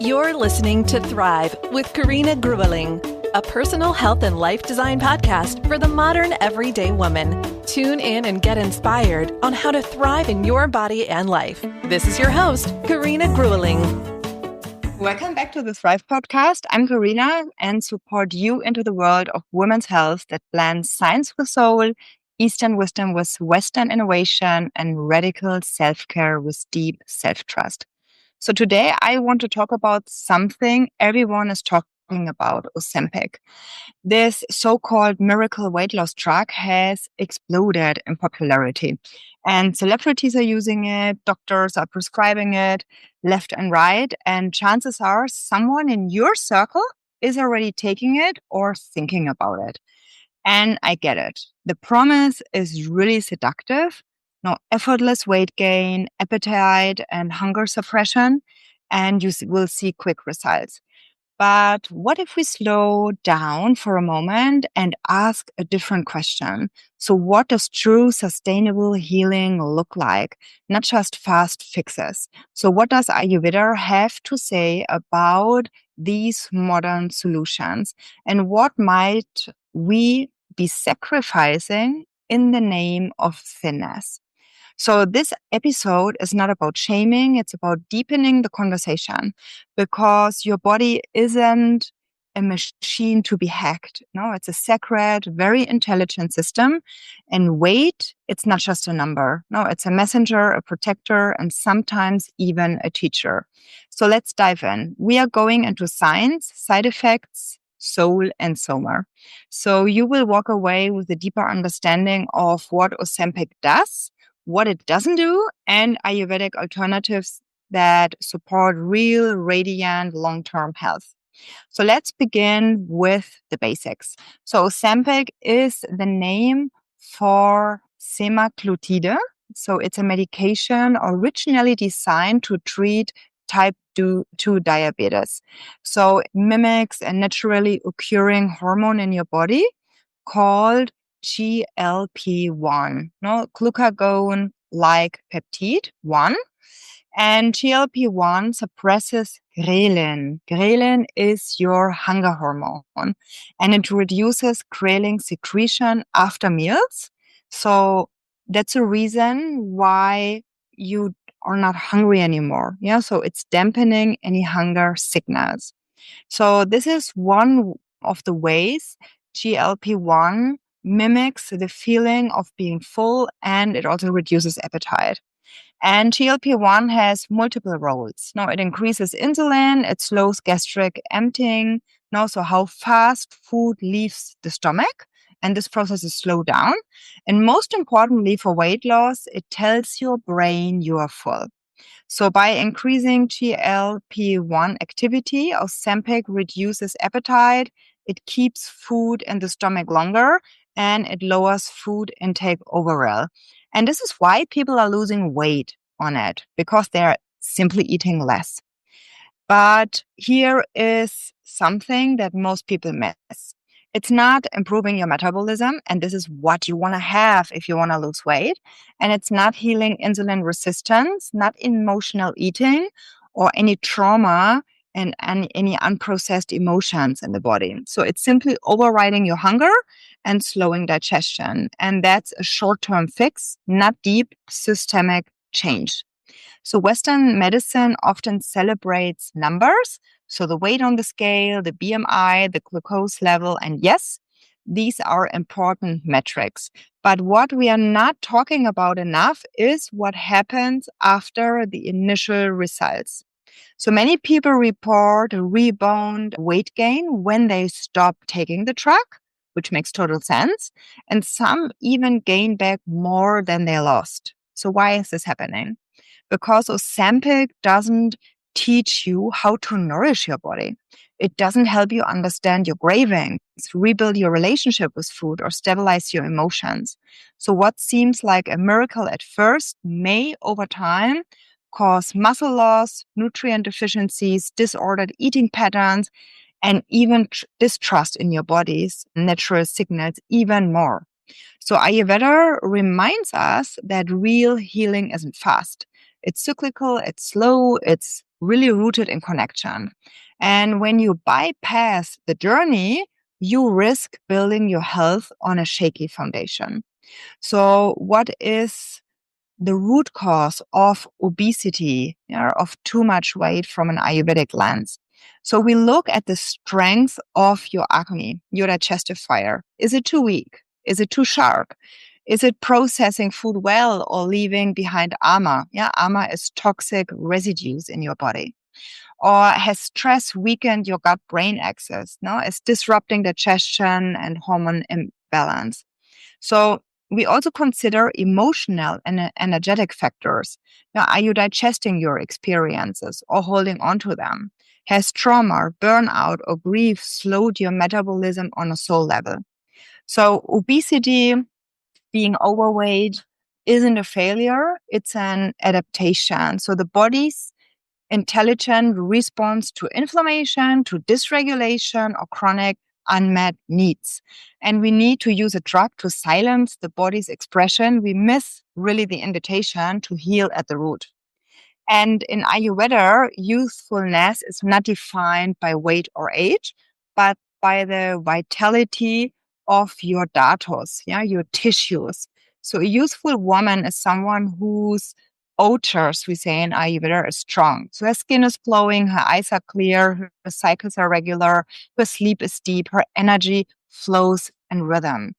You're listening to Thrive with Carina, a personal health and life design podcast for the modern everyday woman. Tune in and get inspired on how to thrive in your body and life. This is your host, Carina Grueling. Welcome back to the Thrive podcast. I'm Carina and support you into the world of women's health that blends science with soul, Eastern wisdom with Western innovation, and radical self-care with deep self-trust. So today I want to talk about something everyone is talking about, Ozempic. This so-called miracle weight loss drug has exploded in popularity. And celebrities are using it, doctors are prescribing it left and right. And chances are someone in your circle is already taking it or thinking about it. And I get it. The promise is really seductive. No effortless weight gain, appetite, and hunger suppression, and you will see quick results. But what if we slow down for a moment and ask a different question? So what does true sustainable healing look like? Not just fast fixes. So what does Ayurveda have to say about these modern solutions? And what might we be sacrificing in the name of thinness? So this episode is not about shaming. It's about deepening the conversation, because your body isn't a machine to be hacked. No, it's a sacred, very intelligent system. And weight, it's not just a number. No, it's a messenger, a protector, and sometimes even a teacher. So let's dive in. We are going into science, side effects, soul, and soma. So you will walk away with a deeper understanding of what Ozempic does, what it doesn't do, and Ayurvedic alternatives that support real, radiant, long-term health. So let's begin with the basics. So Ozempic is the name for semaglutide. So it's a medication originally designed to treat type 2 diabetes. So it mimics a naturally occurring hormone in your body called GLP-1, glucagon-like peptide 1. And GLP-1 suppresses ghrelin. Ghrelin is your hunger hormone, and it reduces ghrelin secretion after meals. So that's a reason why you are not hungry anymore. Yeah, so it's dampening any hunger signals. So this is one of the ways GLP-1 mimics the feeling of being full, and it also reduces appetite. And GLP-1 has multiple roles. Now, it increases insulin, it slows gastric emptying, and also how fast food leaves the stomach. And this process is slowed down. And most importantly for weight loss, it tells your brain you are full. So by increasing GLP-1 activity, Ozempic reduces appetite, it keeps food in the stomach longer, and it lowers food intake overall. And this is why people are losing weight on it, because they're simply eating less. But here is something that most people miss. It's not improving your metabolism, and this is what you want to have if you want to lose weight. And it's not healing insulin resistance, not emotional eating, or any trauma and any unprocessed emotions in the body. So it's simply overriding your hunger and slowing digestion. And that's a short-term fix, not deep systemic change. So Western medicine often celebrates numbers. So the weight on the scale, the BMI, the glucose level, and yes, these are important metrics. But what we are not talking about enough is what happens after the initial results. So many people report a rebound weight gain when they stop taking the drug, which makes total sense. And some even gain back more than they lost. So why is this happening? Because Ozempic doesn't teach you how to nourish your body. It doesn't help you understand your cravings, rebuild your relationship with food, or stabilize your emotions. So what seems like a miracle at first may, over time, cause muscle loss, nutrient deficiencies, disordered eating patterns, and even distrust in your body's natural signals even more. So Ayurveda reminds us that real healing isn't fast. It's cyclical, it's slow, it's really rooted in connection. And when you bypass the journey, you risk building your health on a shaky foundation. So what is the root cause of obesity, of too much weight from an Ayurvedic lens? So we look at the strength of your acne, your digestive fire. Is it too weak? Is it too sharp? Is it processing food well or leaving behind ama? Ama is toxic residues in your body. Or has stress weakened your gut-brain axis? No, it's disrupting digestion and hormone imbalance. So we also consider emotional and energetic factors. Now, are you digesting your experiences or holding on to them? Has trauma, burnout, or grief slowed your metabolism on a soul level? So obesity, being overweight, isn't a failure, it's an adaptation. So the body's intelligent response to inflammation, to dysregulation, or chronic unmet needs. And we need to use a drug to silence the body's expression. We miss really the invitation to heal at the root. And in Ayurveda, youthfulness is not defined by weight or age, but by the vitality of your datos, your tissues. So a youthful woman is someone whose ojas, we say in Ayurveda, is strong. So her skin is glowing, her eyes are clear, her cycles are regular, her sleep is deep, her energy flows in rhythm.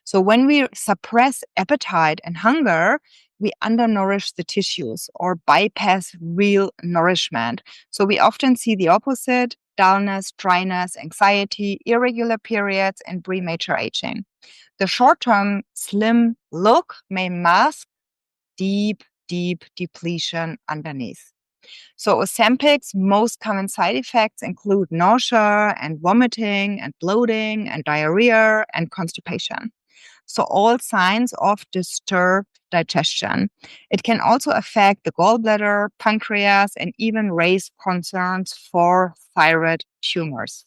So when we suppress appetite and hunger, we undernourish the tissues or bypass real nourishment. So we often see the opposite: dullness, dryness, anxiety, irregular periods, and premature aging. The short-term slim look may mask deep depletion underneath. So Ozempic's most common side effects include nausea and vomiting and bloating and diarrhea and constipation. So all signs of disturbed digestion. It can also affect the gallbladder, pancreas, and even raise concerns for thyroid tumors.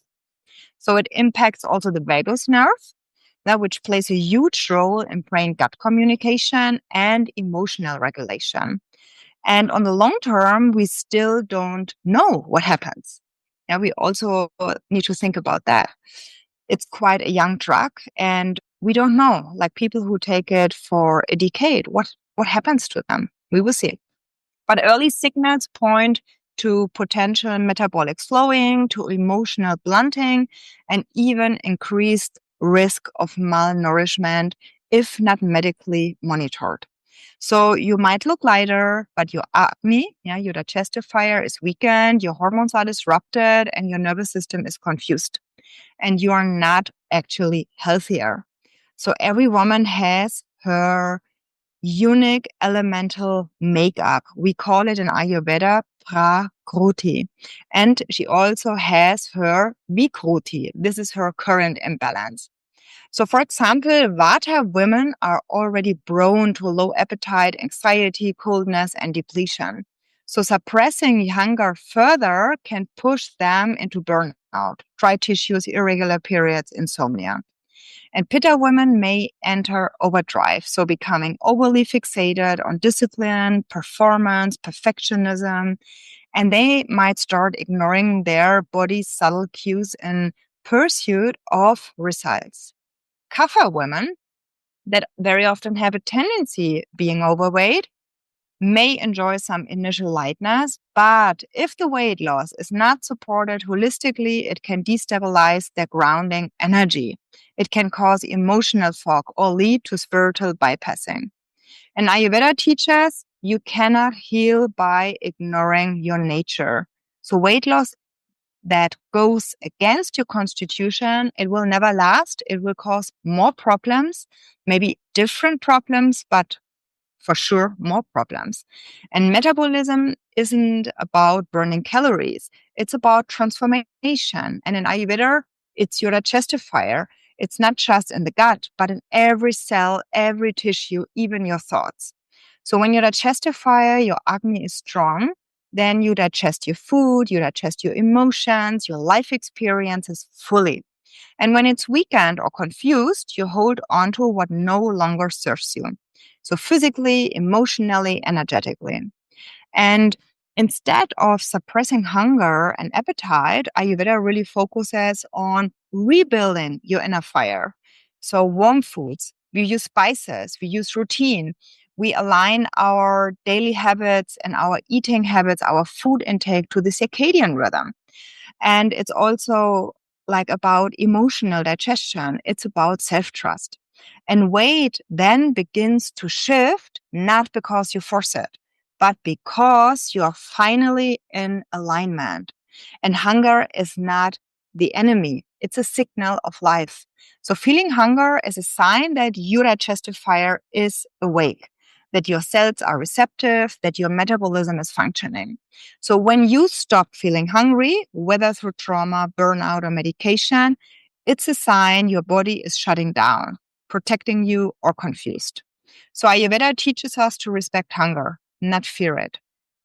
So it impacts also the vagus nerve, which plays a huge role in brain-gut communication and emotional regulation. And on the long term, we still don't know what happens. We also need to think about that. It's quite a young drug, and we don't know, like people who take it for a decade, what happens to them. We will see. But early signals point to potential metabolic slowing, to emotional blunting, and even increased risk of malnourishment if not medically monitored. So you might look lighter, but your acne, your digestive fire is weakened, your hormones are disrupted, and your nervous system is confused. And you are not actually healthier. So every woman has her unique elemental makeup. We call it in Ayurveda prakruti. And she also has her vikruti. This is her current imbalance. So for example, Vata women are already prone to low appetite, anxiety, coldness, and depletion. So suppressing hunger further can push them into burnout, dry tissues, irregular periods, insomnia. And Pitta women may enter overdrive, so becoming overly fixated on discipline, performance, perfectionism, and they might start ignoring their body's subtle cues in pursuit of results. Kapha women that very often have a tendency being overweight may enjoy some initial lightness, but if the weight loss is not supported holistically, it can destabilize their grounding energy. It can cause emotional fog or lead to spiritual bypassing. And Ayurveda teaches you cannot heal by ignoring your nature. So weight loss that goes against your constitution, it will never last. It will cause more problems, maybe different problems, but for sure more problems. And metabolism isn't about burning calories. It's about transformation. And in Ayurveda, it's your digestive fire. It's not just in the gut, but in every cell, every tissue, even your thoughts. So when your digestive fire, your acne is strong, then you digest your food, you digest your emotions, your life experiences fully. And when it's weakened or confused, you hold on to what no longer serves you. So physically, emotionally, energetically. And instead of suppressing hunger and appetite, Ayurveda really focuses on rebuilding your inner fire. So warm foods, we use spices, we use routine, we align our daily habits and our eating habits, our food intake to the circadian rhythm. And it's also like about emotional digestion. It's about self-trust. And weight then begins to shift, not because you force it, but because you are finally in alignment. And hunger is not the enemy. It's a signal of life. So feeling hunger is a sign that your digestive fire is awake, that your cells are receptive, that your metabolism is functioning. So when you stop feeling hungry, whether through trauma, burnout, or medication, it's a sign your body is shutting down, protecting you, or confused. So Ayurveda teaches us to respect hunger, not fear it,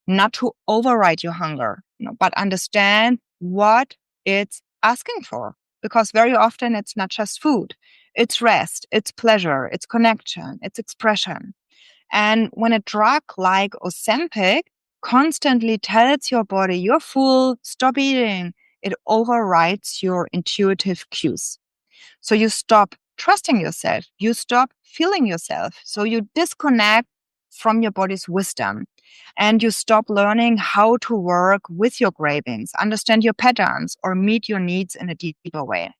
not to override your hunger, but understand what it's asking for. Because very often it's not just food, it's rest, it's pleasure, it's connection, it's expression. And when a drug like Ozempic constantly tells your body, you're full, stop eating, it overrides your intuitive cues. So you stop trusting yourself, you stop feeling yourself. So you disconnect from your body's wisdom and you stop learning how to work with your cravings, understand your patterns, or meet your needs in a deeper way.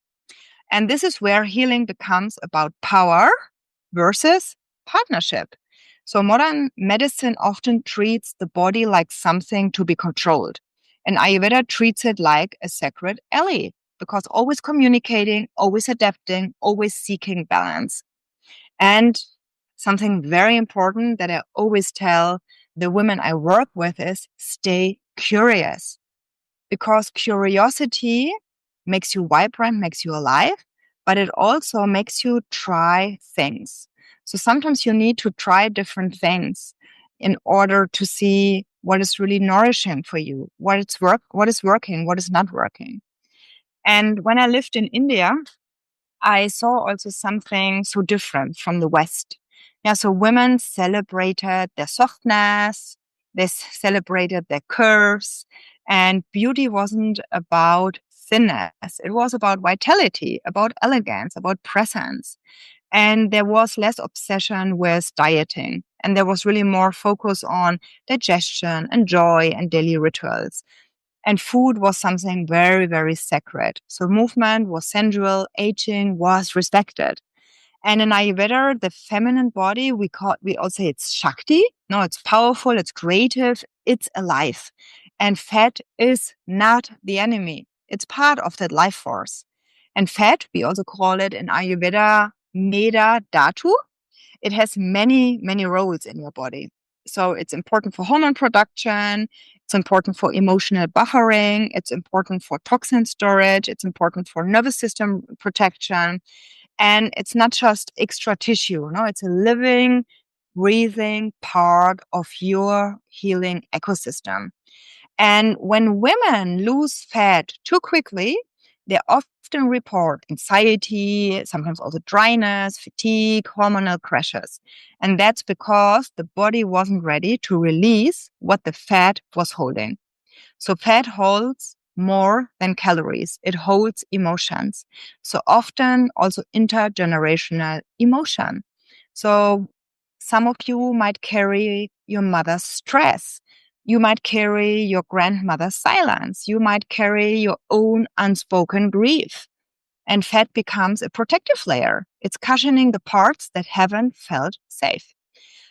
And this is where healing becomes about power versus partnership. So modern medicine often treats the body like something to be controlled. And Ayurveda treats it like a sacred ally because always communicating, always adapting, always seeking balance. And something very important that I always tell the women I work with is stay curious because curiosity makes you vibrant, makes you alive, but it also makes you try things. So sometimes you need to try different things in order to see what is really nourishing for you, what is working, what is not working. And when I lived in India, I saw also something so different from the West. Yeah, so women celebrated their softness, they celebrated their curves, and beauty wasn't about thinness. It was about vitality, about elegance, about presence. And there was less obsession with dieting. And there was really more focus on digestion and joy and daily rituals. And food was something very, very sacred. So movement was sensual, aging was respected. And in Ayurveda, the feminine body, we all say it's Shakti. No, it's powerful, it's creative, it's alive. And fat is not the enemy. It's part of that life force. And fat, we also call it in Ayurveda, Meda Dhatu. It has many, many roles in your body. So it's important for hormone production. It's important for emotional buffering. It's important for toxin storage. It's important for nervous system protection. And it's not just extra tissue. No, it's a living, breathing part of your healing ecosystem. And when women lose fat too quickly, they often report anxiety, sometimes also dryness, fatigue, hormonal crashes. And that's because the body wasn't ready to release what the fat was holding. So fat holds more than calories. It holds emotions. So often also intergenerational emotion. So some of you might carry your mother's stress. You might carry your grandmother's silence. You might carry your own unspoken grief. And fat becomes a protective layer. It's cushioning the parts that haven't felt safe.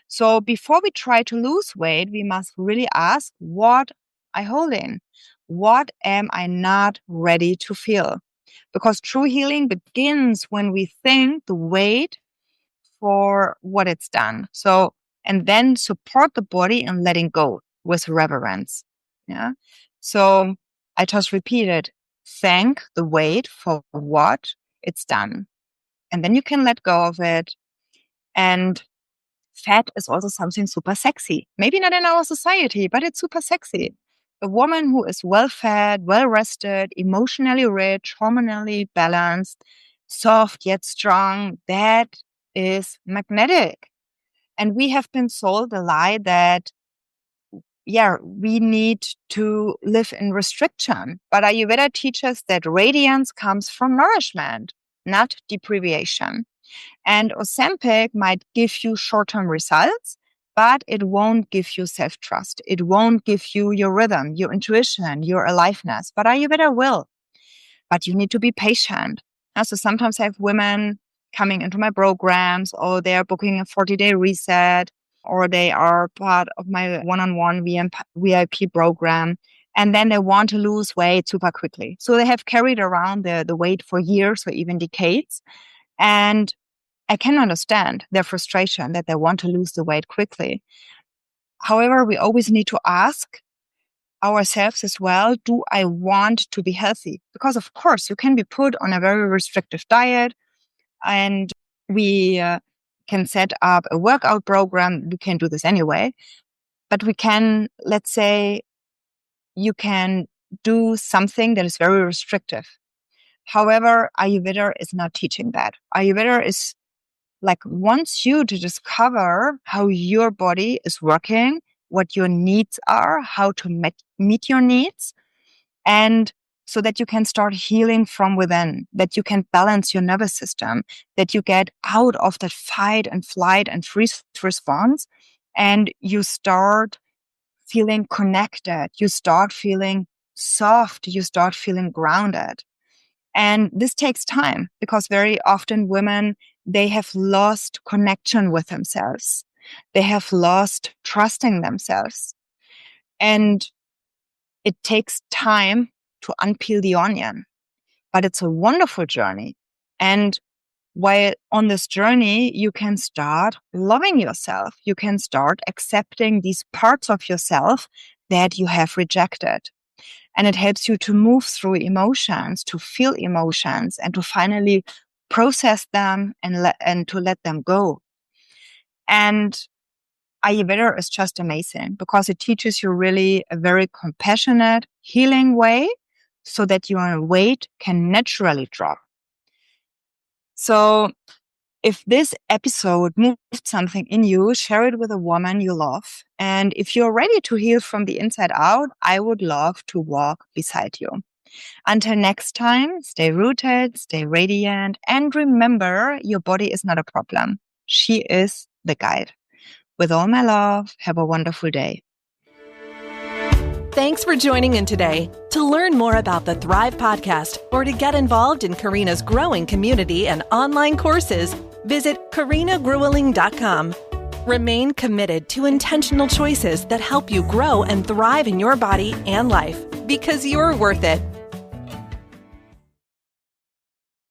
So before we try to lose weight, we must really ask, what I hold in? What am I not ready to feel? Because true healing begins when we think the weight for what it's done. So, and then support the body in letting go with reverence. Yeah. So I just repeated, thank the weight for what it's done. And then you can let go of it. And fat is also something super sexy. Maybe not in our society, but it's super sexy. A woman who is well fed, well rested, emotionally rich, hormonally balanced, soft yet strong, that is magnetic. And we have been sold the lie that we need to live in restriction. But Ayurveda teaches that radiance comes from nourishment, not deprivation. And Ozempic might give you short-term results, but it won't give you self-trust. It won't give you your rhythm, your intuition, your aliveness. But Ayurveda will. But you need to be patient. So sometimes I have women coming into my programs, or they're booking a 40-day reset, or they are part of my one-on-one VIP program, and then they want to lose weight super quickly. So they have carried around the weight for years or even decades. And I can understand their frustration that they want to lose the weight quickly. However, we always need to ask ourselves as well, do I want to be healthy? Because of course, you can be put on a very restrictive diet, and we can set up a workout program. We can do this anyway, but we can, let's say, you can do something that is very restrictive. However, Ayurveda is not teaching that. Ayurveda is wants you to discover how your body is working, what your needs are, how to meet your needs, and so that you can start healing from within, that you can balance your nervous system, that you get out of that fight and flight and freeze response, and you start feeling connected, you start feeling soft, you start feeling grounded. And this takes time, because very often women, they have lost connection with themselves. They have lost trusting themselves. And it takes time to unpeel the onion, but it's a wonderful journey. And while on this journey, you can start loving yourself. You can start accepting these parts of yourself that you have rejected. And it helps you to move through emotions, to feel emotions, and to finally process them and to let them go. And Ayurveda is just amazing, because it teaches you really a very compassionate, healing way, so that your weight can naturally drop. So if this episode moved something in you, share it with a woman you love. And if you're ready to heal from the inside out, I would love to walk beside you. Until next time, stay rooted, stay radiant, and remember, your body is not a problem. She is the guide. With all my love, have a wonderful day. Thanks for joining in today. To learn more about the Thrive podcast, or to get involved in Carina's growing community and online courses, visit carinagrueling.com. Remain committed to intentional choices that help you grow and thrive in your body and life, because you're worth it.